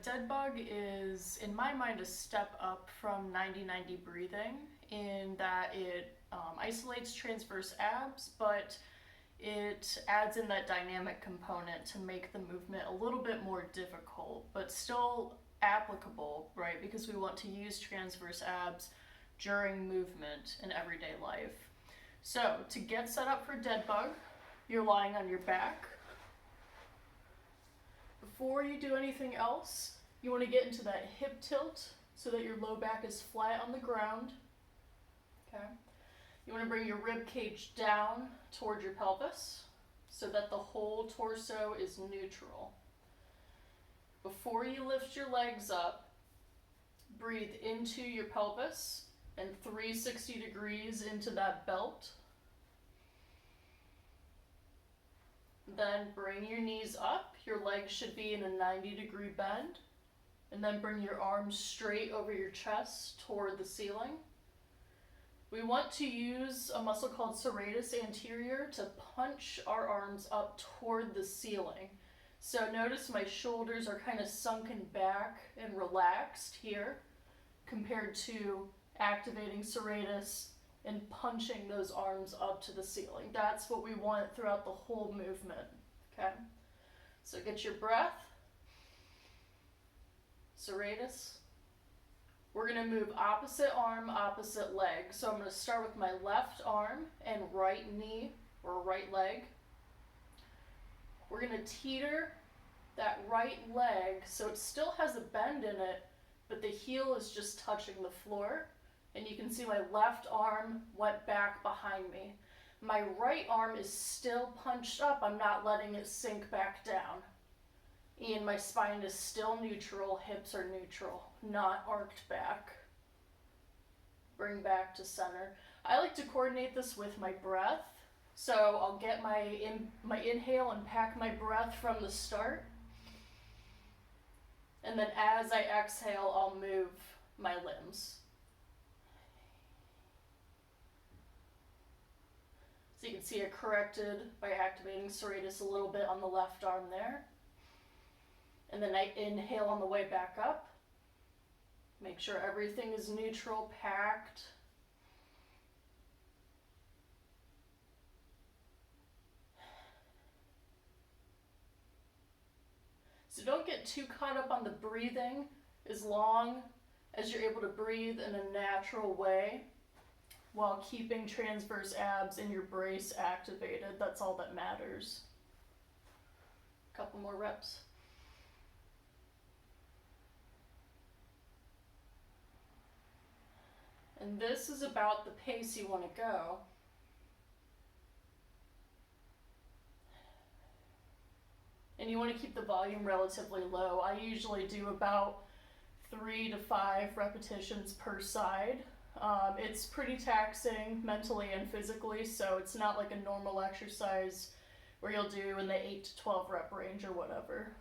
Dead bug is, in my mind, a step up from 90-90 breathing in that it isolates transverse abs, but it adds in that dynamic component to make the movement a little bit more difficult, but still applicable, right? Because we want to use transverse abs during movement in everyday life. So, to get set up for dead bug, you're lying on your back. Before you do anything else, you want to get into that hip tilt so that your low back is flat on the ground. Okay. You want to bring your rib cage down toward your pelvis so that the whole torso is neutral. Before you lift your legs up, breathe into your pelvis and 360 degrees into that belt. Then bring your knees up. Your legs should be in a 90-degree bend. And then bring your arms straight over your chest toward the ceiling. We want to use a muscle called serratus anterior to punch our arms up toward the ceiling. So notice my shoulders are kind of sunken back and relaxed here compared to activating serratus and punching those arms up to the ceiling. That's what we want throughout the whole movement, okay? So get your breath, serratus. We're gonna move opposite arm, opposite leg. So I'm gonna start with my left arm and right knee or right leg. We're gonna teeter that right leg so it still has a bend in it, but the heel is just touching the floor. And you can see my left arm went back behind me. My right arm is still punched up. I'm not letting it sink back down. And my spine is still neutral, hips are neutral, not arched back. Bring back to center. I like to coordinate this with my breath. So I'll get my inhale and pack my breath from the start. And then as I exhale, I'll move my limbs. So you can see it corrected by activating serratus a little bit on the left arm there. And then I inhale on the way back up. Make sure everything is neutral, packed. So don't get too caught up on the breathing as long as you're able to breathe in a natural way while keeping transverse abs in your brace activated. That's all that matters. A couple more reps. And this is about the pace you want to go. And you want to keep the volume relatively low. I usually do about 3 to 5 repetitions per side. It's pretty taxing mentally and physically, so it's not like a normal exercise where you'll do in the 8 to 12 rep range or whatever.